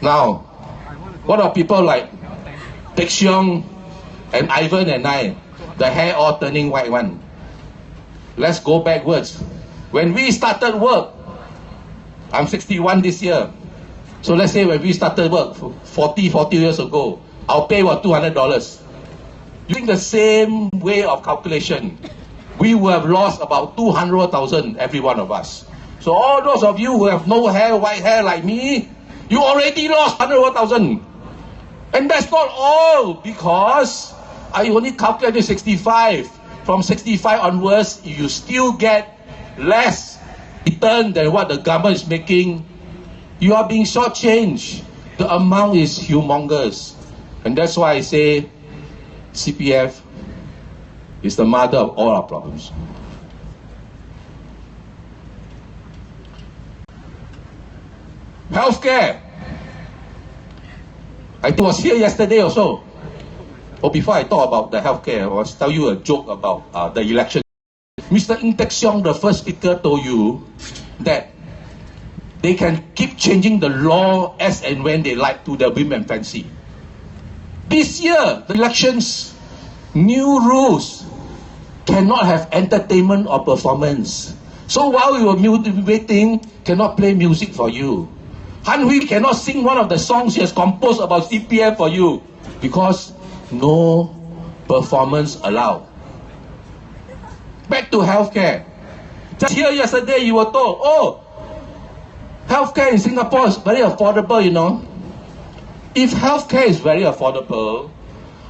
Now, what are people like Siow and Ivan and I, the hair all turning white one? Let's go backwards. When we started work, I'm 61 this year. So let's say when we started work 40 years ago, our pay was $200. Using the same way of calculation, we would have lost about 200,000, every one of us. So all those of you who have no hair, white hair like me, you already lost 100,000. And that's not all, because I only calculated 65. From 65 onwards, you still get less return than what the government is making. You are being shortchanged. The amount is humongous. And that's why I say CPF is the mother of all our problems. Healthcare. I was here yesterday also. Before I talk about the healthcare, I will tell you a joke about the election. Mr. Ng Teck Siong, the first speaker, told you that they can keep changing the law as and when they like to their whim and fancy. This year, the elections, new rules, cannot have entertainment or performance. So while we were waiting, cannot play music for you. Han Hui cannot sing one of the songs he has composed about CPF for you, because no performance allowed. Back to healthcare. Just here yesterday you were told, oh, healthcare in Singapore is very affordable, you know. If healthcare is very affordable,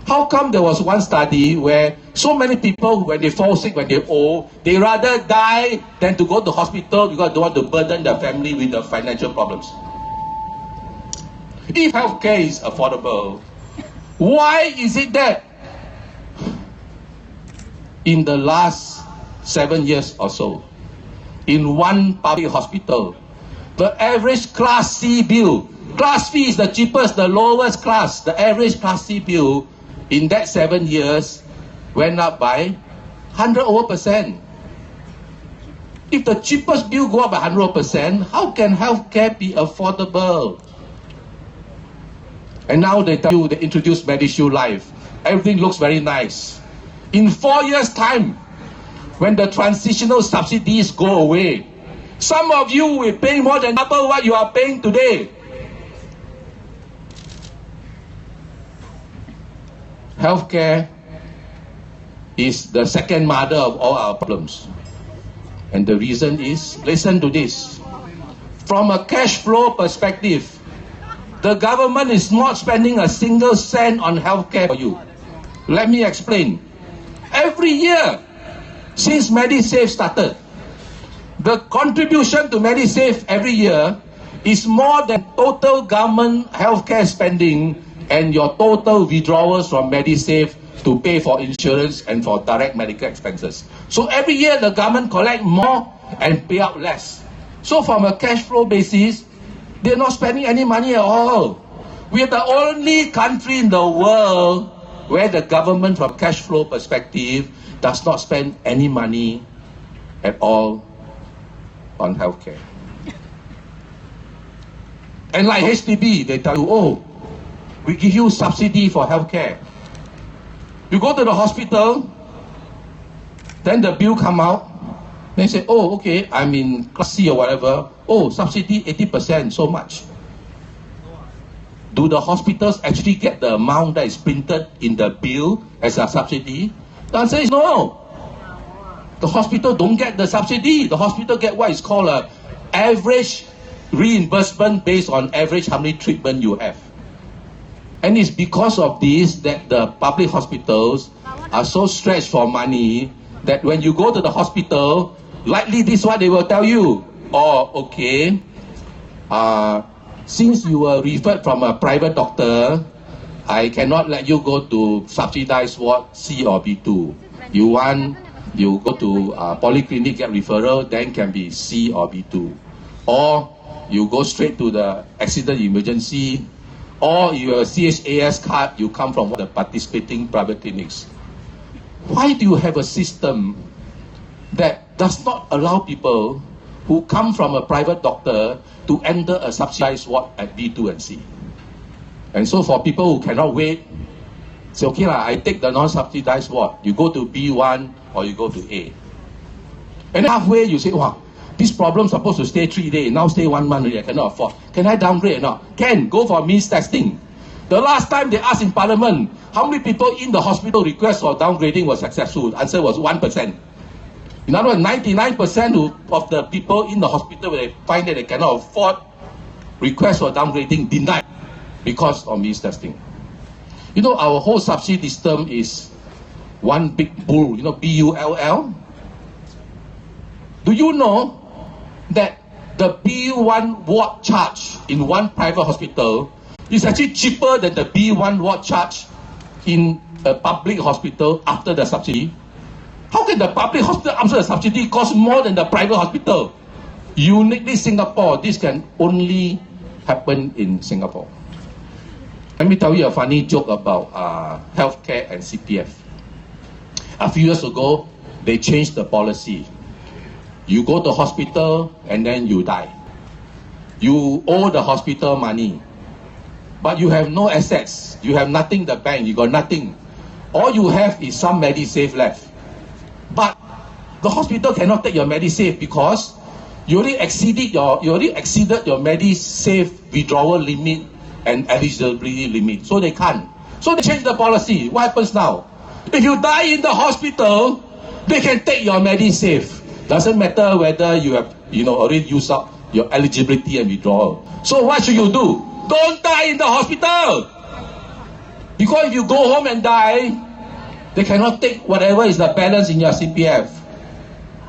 how come there was one study where so many people, when they fall sick, when they're old, they rather die than to go to hospital because they don't want to burden their family with the financial problems? If healthcare is affordable, why is it that in the last 7 years or so, in one public hospital, the average Class C bill, Class B is the cheapest, the lowest class, the average Class C bill in that 7 years went up by 100%. If the cheapest bill go up by 100%, how can healthcare be affordable? And now they tell you they introduce MediShield Life. Everything looks very nice. In 4 years' time, when the transitional subsidies go away, some of you will pay more than double what you are paying today. Healthcare is the second mother of all our problems. And the reason is, listen to this. From a cash flow perspective, the government is not spending a single cent on healthcare for you. Let me explain. Every year, since MediSave started, the contribution to MediSave every year is more than total government healthcare spending and your total withdrawals from MediSave to pay for insurance and for direct medical expenses. So every year the government collect more and pay out less. So from a cash flow basis, they're not spending any money at all. We are the only country in the world where the government, from cash flow perspective, does not spend any money at all on healthcare. And like HDB, they tell you, oh, we give you subsidy for healthcare. You go to the hospital, then the bill come out, they say, oh, okay, I'm in Class C or whatever. Oh, subsidy 80%, so much. Do the hospitals actually get the amount that is printed in the bill as a subsidy? The answer is no. The hospital don't get the subsidy. The hospital get what is called a average reimbursement based on average how many treatment you have. And it's because of this that the public hospitals are so stretched for money that when you go to the hospital, likely this is what they will tell you. Oh, okay, since you were referred from a private doctor, I cannot let you go to subsidized ward C or B2. You go to polyclinic, get referral, then can be C or B2. Or you go straight to the accident emergency, or you have a CHAS card, you come from the participating private clinics. Why do you have a system that does not allow people who come from a private doctor to enter a subsidized ward at B2 and C? And so for people who cannot wait, say, okay lah, I take the non-subsidized ward. You go to B1 or you go to A. And halfway you say, wow, this problem supposed to stay 3 days, now stay 1 month already, I cannot afford. Can I downgrade or not? Can, go for means testing. The last time they asked in Parliament, how many people in the hospital request for downgrading was successful? The answer was 1%. In other words, 99% of the people in the hospital, when they find that they cannot afford, request for downgrading denied because of means testing. You know, our whole subsidy system is one big bull, you know, B-U-L-L. Do you know that the B1 ward charge in one private hospital is actually cheaper than the B1 ward charge in a public hospital after the subsidy? How can the public hospital after the subsidy cost more than the private hospital? Uniquely Singapore, this can only happen in Singapore. Let me tell you a funny joke about healthcare and CPF. A few years ago, they changed the policy. You go to hospital and then you die. You owe the hospital money, but you have no assets. You have nothing in the bank. You got nothing. All you have is some MediSave left. But the hospital cannot take your MediSave because you already exceeded your MediSave withdrawal limit and eligibility limit. So they can't. So they change the policy. What happens now? If you die in the hospital, they can take your MediSave. Doesn't matter whether you have already used up your eligibility and withdrawal. So what should you do? Don't die in the hospital. Because if you go home and die, they cannot take whatever is the balance in your CPF.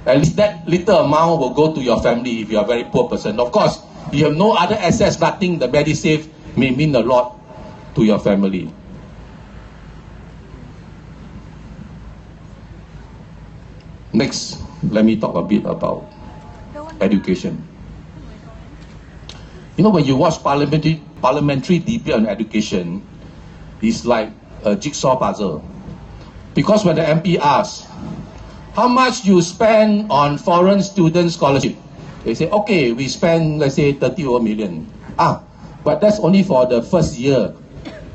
At least that little amount will go to your family if you are a very poor person. Of course, if you have no other assets, nothing, the MediSave may mean a lot to your family. Next, let me talk a bit about education. You know, when you watch parliamentary debate on education, it's like a jigsaw puzzle. Because when the MP asks, how much you spend on foreign student scholarship? They say, okay, we spend, let's say, 30 million. But that's only for the first year.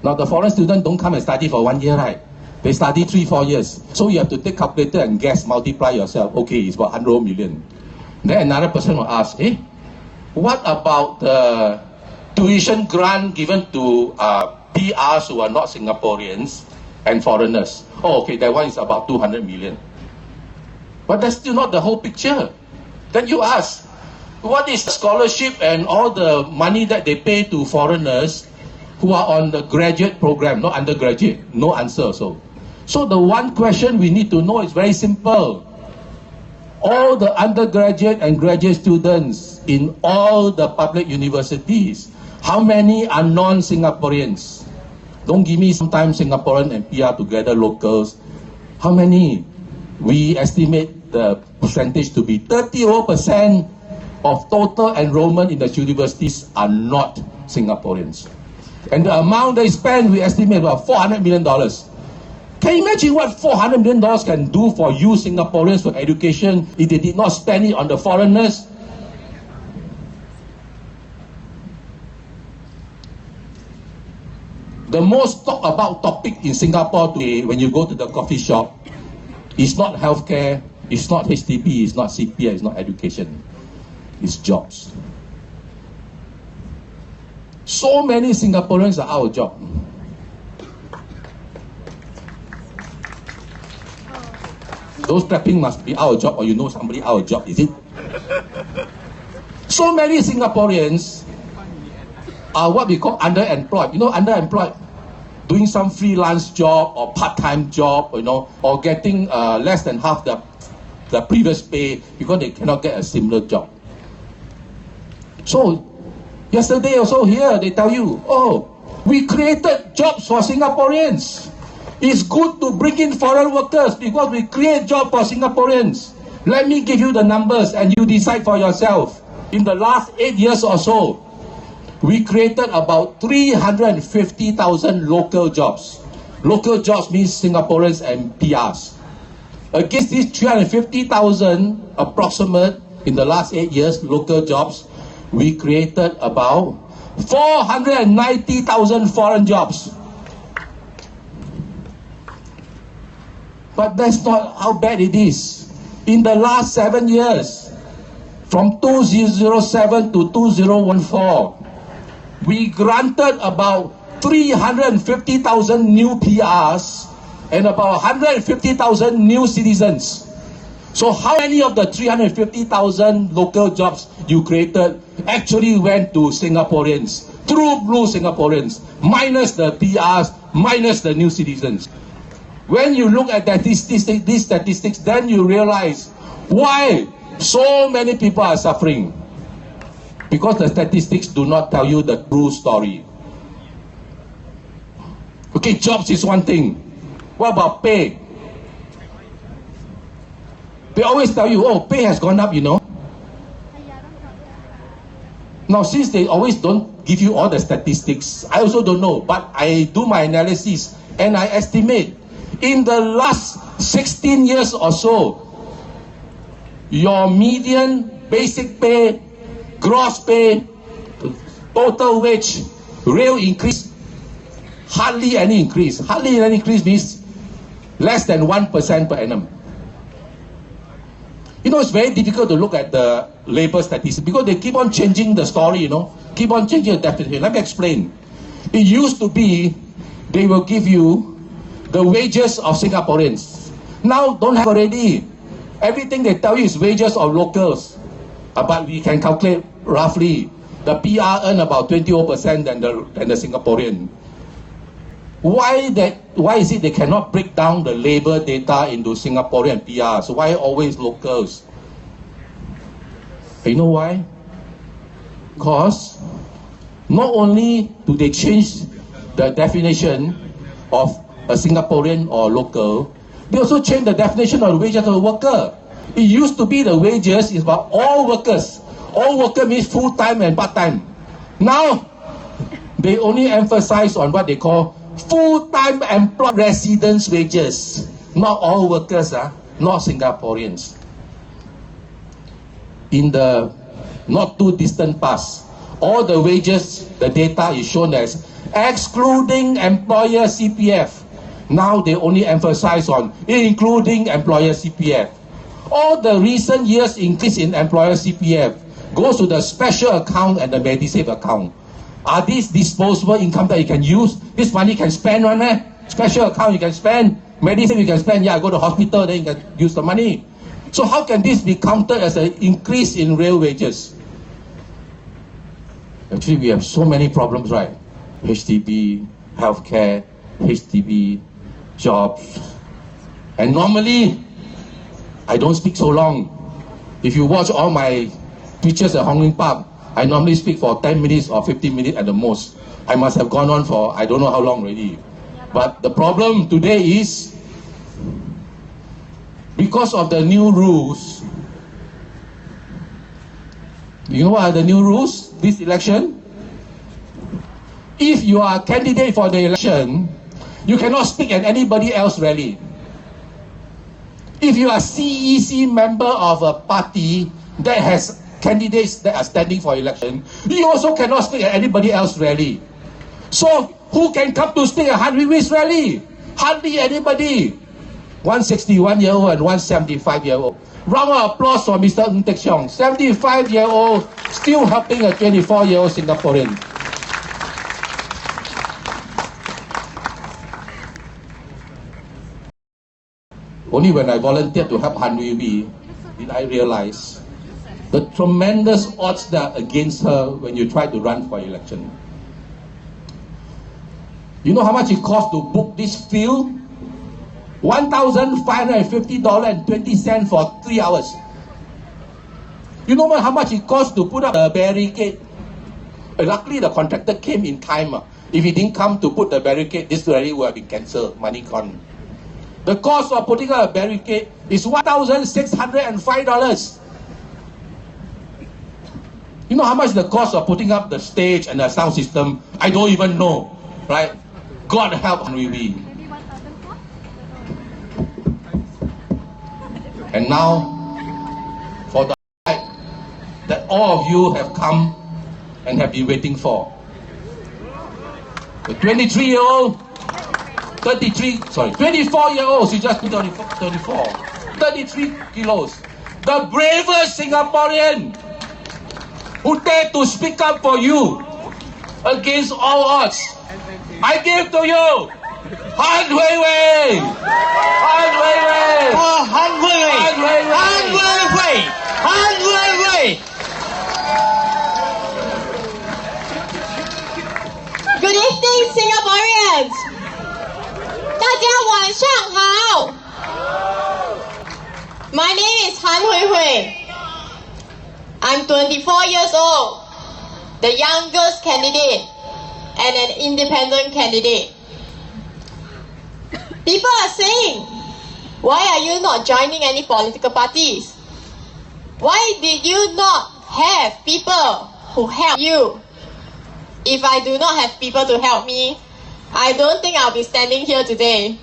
Now, the foreign students don't come and study for 1 year, right? They study 3-4 years. So you have to take calculator and guess, multiply yourself. Okay, it's about 100 million. Then another person will ask, what about the tuition grant given to PRs who are not Singaporeans and foreigners? Oh, okay, that one is about 200 million. But that's still not the whole picture. Then you ask, what is the scholarship and all the money that they pay to foreigners who are on the graduate program, not undergraduate? No answer. So the one question we need to know is very simple. All the undergraduate and graduate students in all the public universities, how many are non-Singaporeans? Don't give me sometimes Singaporean and PR together, locals. How many? We estimate the percentage to be 30% of total enrollment in the universities are not Singaporeans. And the amount they spend, we estimate about $400 million. Can you imagine what $400 million can do for you Singaporeans for education if they did not spend it on the foreigners? The most talked about topic in Singapore today, when you go to the coffee shop, is not healthcare, it's not HDB, it's not CPF, it's not education. It's jobs. So many Singaporeans are out of job. Those clapping must be out of job, or you know somebody out of job, is it? So many Singaporeans are what we call underemployed. You know, underemployed, doing some freelance job or part-time job, or getting less than half the previous pay because they cannot get a similar job. So, yesterday also here, they tell you, we created jobs for Singaporeans. It's good to bring in foreign workers because we create jobs for Singaporeans. Let me give you the numbers and you decide for yourself. In the last 8 years or so, we created about 350,000 local jobs. Local jobs means Singaporeans and PRs. Against these 350,000 approximate in the last 8 years local jobs, we created about 490,000 foreign jobs. But that's not how bad it is. In the last 7 years, from 2007 to 2014, we granted about 350,000 new PRs and about 150,000 new citizens. So how many of the 350,000 local jobs you created actually went to Singaporeans, true blue Singaporeans, minus the PRs, minus the new citizens? When you look at these statistics, then you realize why so many people are suffering. Because the statistics do not tell you the true story. Okay, jobs is one thing. What about pay? They always tell you, oh, pay has gone up, you know. Now, since they always don't give you all the statistics, I also don't know. But I do my analysis and I estimate in the last 16 years or so, your median basic pay, gross pay, total wage, real increase, hardly any increase. Hardly any increase means less than 1% per annum. You know, it's very difficult to look at the labor statistics because they keep on changing the story, you know, keep on changing the definition. Let me explain. It used to be they will give you the wages of Singaporeans. Now, don't have already. Everything they tell you is wages of locals. But we can calculate roughly. The PR earn about 20% than the Singaporean. Why is it they cannot break down the labor data into Singaporean PRs? Why always locals? You know why? Because not only do they change the definition of a Singaporean or local, they also change the definition of the wages of a worker. It used to be the wages is about all workers. All worker means full-time and part-time. Now, they only emphasize on what they call full-time employed residents' wages. Not all workers, not Singaporeans. In the not too distant past, all the wages, the data is shown as excluding employer CPF. Now they only emphasize on including employer CPF. All the recent years increase in employer CPF goes to the special account and the MediSave account. Are these disposable income that you can use? This money you can spend on special account you can spend, MediSave you can spend, yeah, go to hospital, then you can use the money. So how can this be counted as an increase in real wages? Actually, we have so many problems, right? HDB, healthcare, HDB, jobs. And normally, I don't speak so long. If you watch all my speeches at Hong Lim Park, I normally speak for 10 minutes or 15 minutes at the most. I must have gone on for I don't know how long already. But the problem today is, because of the new rules, you know what are the new rules this election? If you are a candidate for the election, you cannot speak at anybody else rally. If you are CEC member of a party that has candidates that are standing for election, you also cannot speak at anybody else rally. So who can come to speak at Henry Wee's rally? Hardly anybody. 161-year-old and 175-year-old. Round of applause for Mr. Ng Teck Siong, 75-year-old, still helping a 24-year-old Singaporean. Only when I volunteered to help Han Wee did I realize the tremendous odds that are against her when you try to run for election. You know how much it costs to book this field? $1,550.20 for 3 hours. You know how much it costs to put up the barricade? Luckily, the contractor came in time. If he didn't come to put the barricade, this rally would have been cancelled, money gone. The cost of putting up a barricade is $1,605. You know how much the cost of putting up the stage and the sound system? I don't even know, right? God help me. And now, for the fight that all of you have come and have been waiting for, The 23-year-old, 24-year-old, she just 34, 33 kilos. The bravest Singaporean who dared to speak up for you against all odds. I give to you, Han Weiwei! Han Weiwei! Oh, Han Weiwei! Han Weiwei! Han Weiwei! Han Weiwei! Good evening, Singaporeans. 大家晚上好。My name is Han Weiwei. I'm 24 years old, the youngest candidate and an independent candidate. People are saying, why are you not joining any political parties? Why did you not have people who help you? If I do not have people to help me, I don't think I'll be standing here today.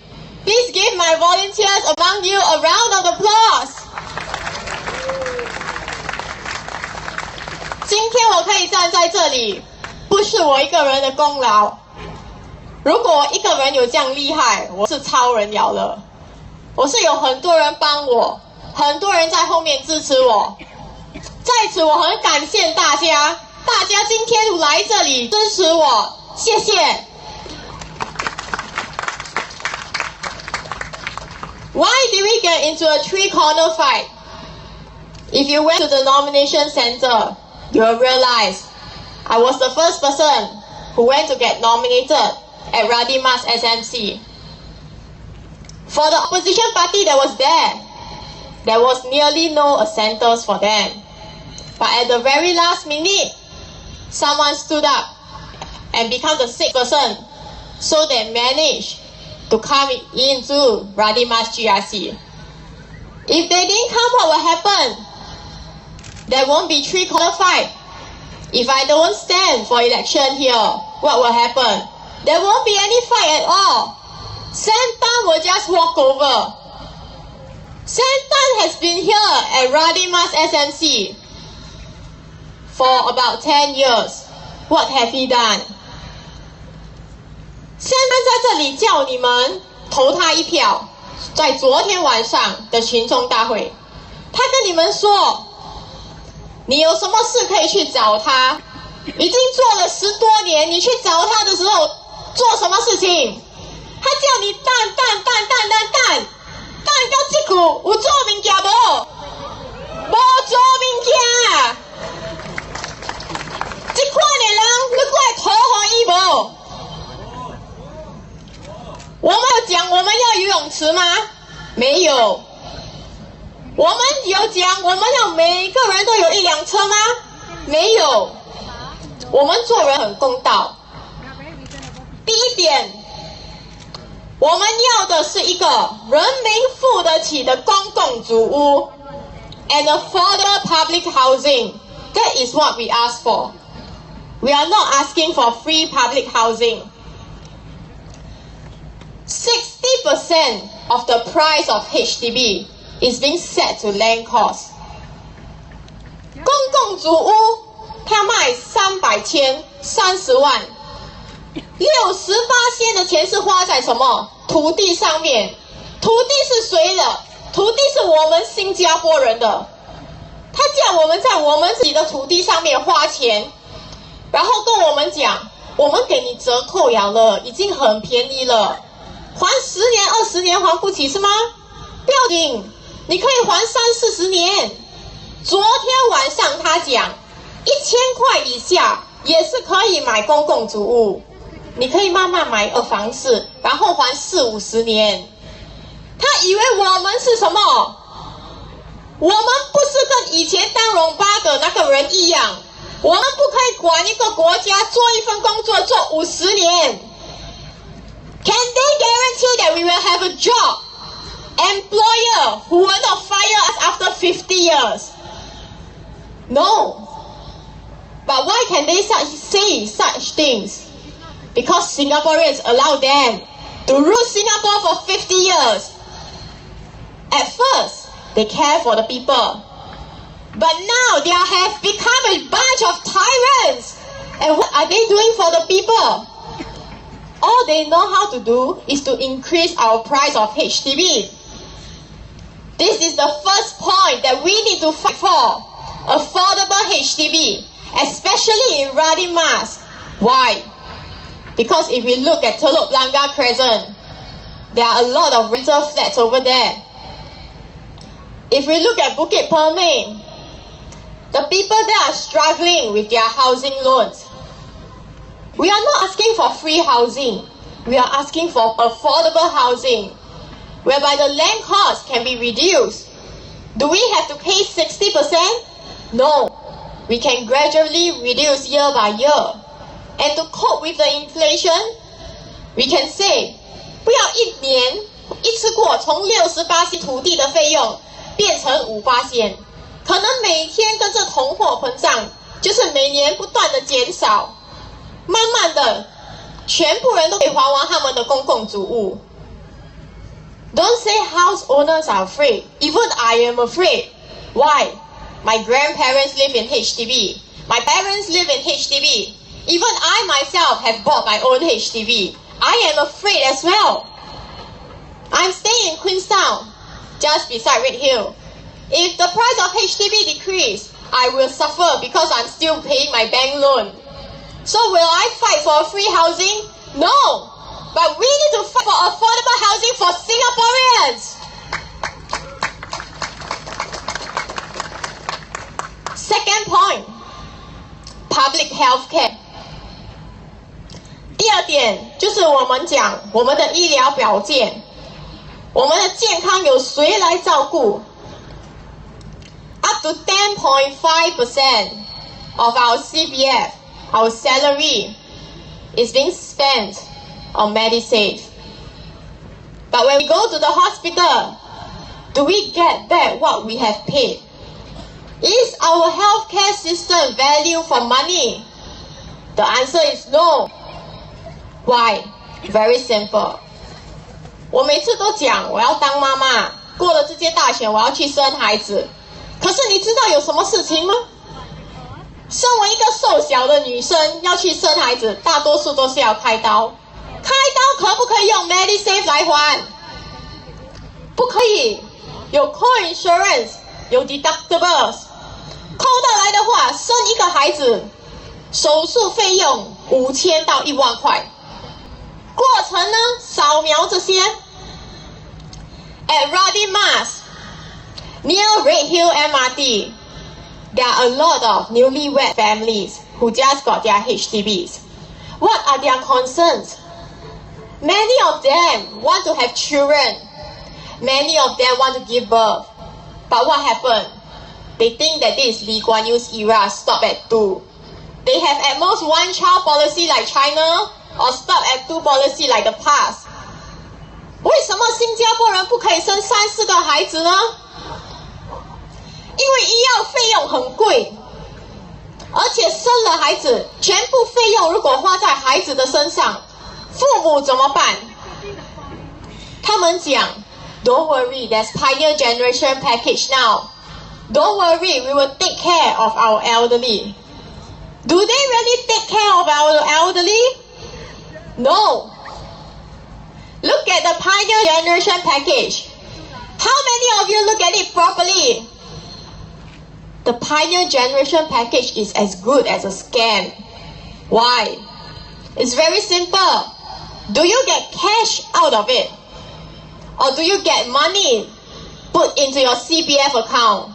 Please give my volunteers among you a round of applause. 今天我可以站在这里，不是我一个人的功劳。如果我一个人有这样厉害，我是超人了了。我是有很多人帮我，很多人在后面支持我。在此我很感谢大家，大家今天来这里支持我，谢谢。Why did we get into a three-corner fight? If you went to the nomination center, you'll realize I was the first person who went to get nominated at Radin Mas SMC. For the opposition party that was there was nearly no assenters for them. But at the very last minute, someone stood up and became the sixth person, so they managed to come into Radin Mas GRC. If they didn't come, what will happen? There won't be three-corner fight. If I don't stand for election here, what will happen? There won't be any fight at all. Santan will just walk over. Santan has been here at Radin Mas SMC for about 10 years. What have he done? 现在在这里叫你们投他一票，在昨天晚上的群众大会，他跟你们说，你有什么事可以去找他，已经做了10多年，你去找他的时候做什么事情？他叫你蛋到这句有做物件无？无做物件，这款的人你过来投给伊无？我们有讲我们要游泳池吗？没有。我们有讲我们要每个人都有1辆车吗？没有。我们做人很公道。第一点，我们要的是一个人民付得起的公共组屋 and affordable public housing. That is what we ask for. We are not asking for free public housing. 60% of the price of HDB is being set to land cost. 公共组屋他卖300千30万，68%的钱是花在什么？土地上面。土地是谁的？土地是我们新加坡人的。他叫我们在我们自己的土地上面花钱，然后跟我们讲，我们给你折扣了，已经很便宜了，还10年20年还不起是吗？不要紧，你可以还30-40年。昨天晚上他讲，1000块以下也是可以买公共组屋，你可以慢慢买房子，然后还40-50年。他以为我们是什么？我们不是跟以前当龙巴的那个人一样，我们不可以管一个国家做一份工作做50年。Can they guarantee that we will have a job? Employer who will not fire us after 50 years? No. But why can they say such things? Because Singaporeans allow them to rule Singapore for 50 years. At first, they care for the people. But now they have become a bunch of tyrants. And what are they doing for the people? all they know how to do is to increase our price of HDB. This is the first point that we need to fight for. Affordable HDB, especially in Radin Mas. Why? Because if we look at Telok Blangah Crescent, there are a lot of rental flats over there. If we look at Bukit Permai, the people there are struggling with their housing loans. We are not asking for free housing. We are asking for affordable housing, whereby the land cost can be reduced. Do we have to pay 60%? No. We can gradually reduce year by year. And to cope with the inflation, we can say, 不要一年一次过从68%土地的费用变成5%，可能每天跟着通货膨胀，就是每年不断的减少，慢慢的，全部人都可以还完他们的公共主物。Don't say house owners are afraid. Even I am afraid. Why? My grandparents live in HDB. My parents live in HDB. Even I myself have bought my own HDB. I am afraid as well. I'm staying in Queenstown, just beside Red Hill. If the price of HDB decrease, I will suffer because I'm still paying my bank loan. So will I fight for free housing? No. But we need to fight for affordable housing for Singaporeans. Second point, public health care. 第二点就是我们讲我们的医疗保健，我们的健康由谁来照顾 ？Up to 10.5% of our CPF, our salary, is being spent on Medisave. But when we go to the hospital, do we get back what we have paid? Is our healthcare system value for money? The answer is no. Why? Very simple. 我每次都讲我要当妈妈，过了这届大选我要去生孩子。可是你知道有什么事情吗？身为一个瘦小的女生要去生孩子，大多数都是要开刀。开刀可不可以用 Medisave 来还？不可以，有 co-insurance， 有 deductibles。扣到来的话，生一个孩子，手术费用5000到1万块。过程呢，扫描这些。At Radin Mas, near Red Hill MRT, there are a lot of newlywed families who just got their HDBs. What are their concerns? Many of them want to have children. Many of them want to give birth. But what happened? They think that this Lee Kuan Yew's era stop at 2. They have at most 1 child policy like China, or stop at 2 policy like the past. 为什么新加坡人不可以生3、4个孩子呢？因为医药费用很贵，而且生了孩子，全部费用如果花在孩子的身上，父母怎么办？他们讲 ，Don't worry, there's Pioneer Generation Package now. Don't worry, we will take care of our elderly. Do they really take care of our elderly? No. Look at the Pioneer Generation Package. How many of you look at it properly? The Pioneer Generation Package is as good as a scam. Why? It's very simple. Do you get cash out of it? Or do you get money put into your CPF account?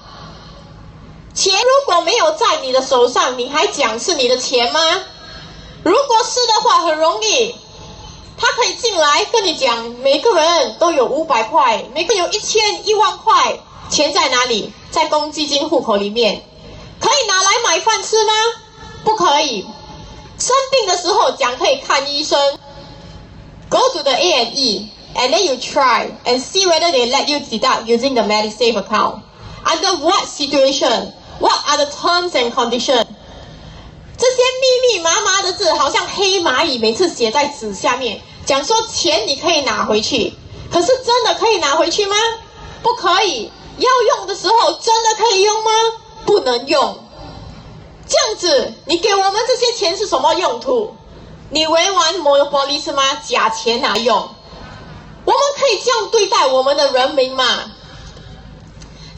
钱如果没有在你的手上，你还讲是你的钱吗？如果是的话，很容易。他可以进来跟你讲，每个人都有500块，每个人有1000、1万块，钱在哪里？在公积金户口里面，可以拿来买饭吃吗？不可以。生病的时候讲可以看医生。Go to the A&E and then you try and see whether they let you deduct using the Medisave account. Under what situation? What are the terms and conditions? 这些密密麻麻的字好像黑蚂蚁，每次写在纸下面，讲说钱你可以拿回去，可是真的可以拿回去吗？不可以。要用的时候真的可以用吗？不能用。这样子，你给我们这些钱是什么用途？你为玩 Monopoly 是吗？假钱拿用，我们可以这样对待我们的人民吗？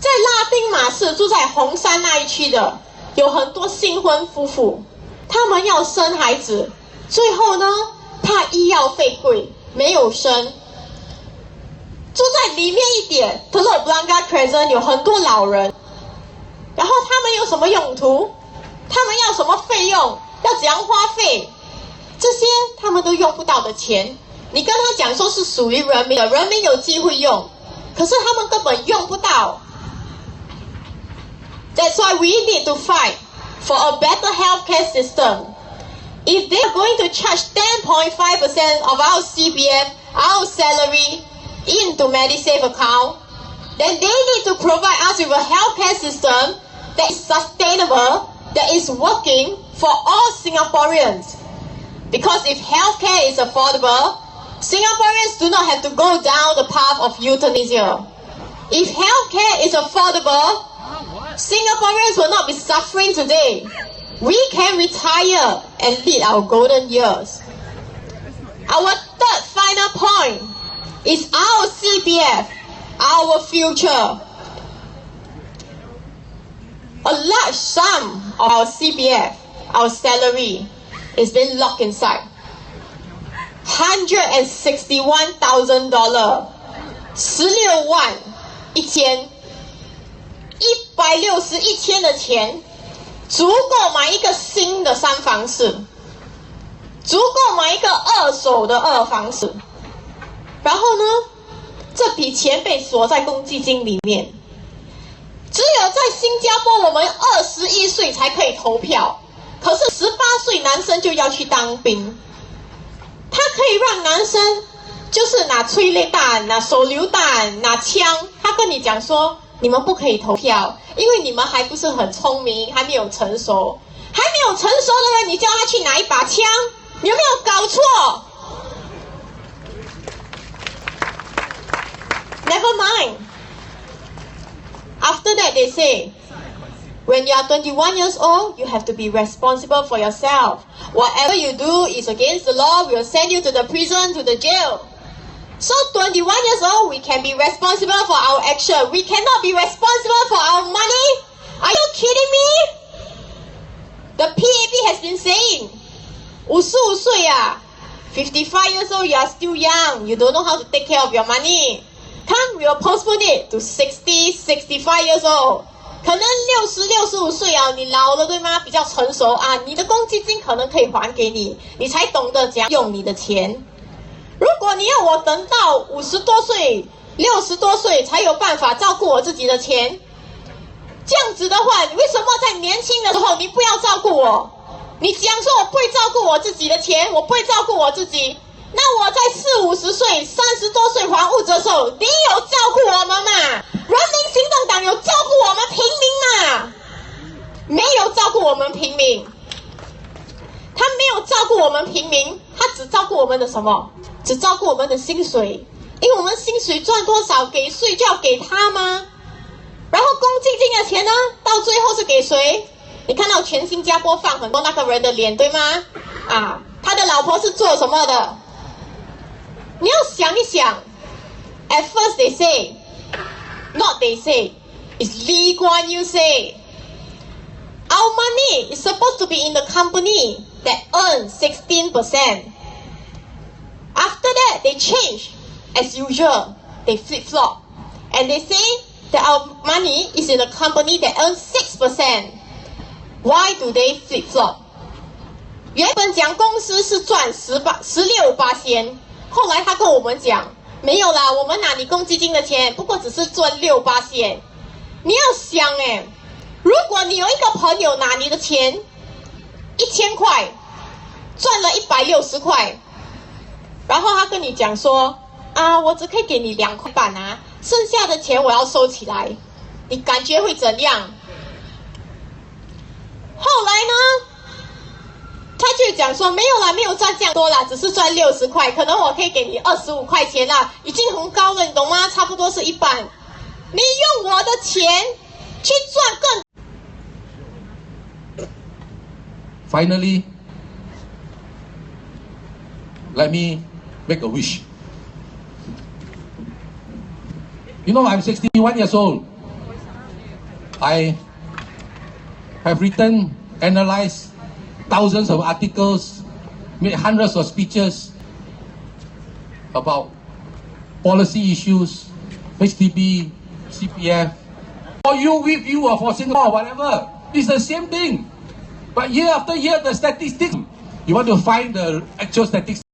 在拉丁马市住在红山那一区的有很多新婚夫妇，他们要生孩子，最后呢，怕医药费贵，没有生。住在里面一点 Telok Blangah Crescent 有很多老人，然后他们有什么用途？他们要什么费用？要怎样花费？这些他们都用不到的钱，你跟他讲说是属于人民的，人民有机会用，可是他们根本用不到。That's why we need to fight for a better healthcare system. If they are going to charge 10.5% of our CPF, our salary, into MediSave account, then they need to provide us with a healthcare system that is sustainable, that is working for all Singaporeans. Because if healthcare is affordable, Singaporeans do not have to go down the path of euthanasia. If healthcare is affordable, Singaporeans will not be suffering today. We can retire and lead our golden years. Our third final point is our CPF, our future. A large sum of our CPF, our salary, is being locked inside. $161,000, 16万1千，161千的钱，足够买一个新的3房室，足够买一个2手的2房室。然后呢，这笔钱被锁在公积金里面。只有在新加坡，我们21岁才可以投票，可是18岁男生就要去当兵。他可以让男生就是拿催泪弹、拿手榴弹、拿枪，他跟你讲说，你们不可以投票，因为你们还不是很聪明，还没有成熟。还没有成熟的人，你叫他去拿一把枪，有没有搞错？Never mind. After that, they say, when you are 21 years old, you have to be responsible for yourself. Whatever you do is against the law. We will send you to the prison, to the jail. So 21 years old, we can be responsible for our action. We cannot be responsible for our money. Are you kidding me? The PAP has been saying, 55岁啊, 55 years old, you are still young. You don't know how to take care of your money. Come, we will postpone it to 60, 65 years old. 可能60、65岁啊，你老了对吗？比较成熟啊，你的公积金可能可以还给你，你才懂得怎样用你的钱。如果你要我等到50多岁、60多岁才有办法照顾我自己的钱，这样子的话，你为什么在年轻的时候你不要照顾我？你讲说我不会照顾我自己的钱，我不会照顾我自己。那我在40、50岁、30多岁还物质的时候，你有照顾我们吗？人民行动党有照顾我们平民吗？没有照顾我们平民，他没有照顾我们平民，他只照顾我们的什么？只照顾我们的薪水，因为我们薪水赚多少，给税就要给他吗？然后公积金的钱呢，到最后是给谁？你看到全新加坡放很多那个人的脸，对吗？啊，他的老婆是做什么的？你要想一想。At first they say, not they say, it's Lee Kuan Yew say, our money is supposed to be in the company that earns 16%. After that, they change. As usual, they flip-flop. And they say that our money is in the company that earns 6%. Why do they flip-flop? 原本讲公司是赚16%，后来他跟我们讲，没有啦，我们拿你公积金的钱，不过只是赚6%。你要想如果你有一个朋友拿你的钱1000块，赚了160块，然后他跟你讲说啊，我只可以给你2块半啊，剩下的钱我要收起来，你感觉会怎样？后来呢，他就讲说没有啦，没有赚这样多啦，只是赚60块，可能我可以给你25块钱啦，已经很高了，你懂吗？差不多是一半。你用我的钱去赚更。Finally, let me make a wish. You know, I'm 61 years old. I have written, analyzed thousands of articles, made hundreds of speeches about policy issues, HDB, CPF. For you, with you, or for Singapore, whatever, it's the same thing. But year after year, the statistics, you want to find the actual statistics.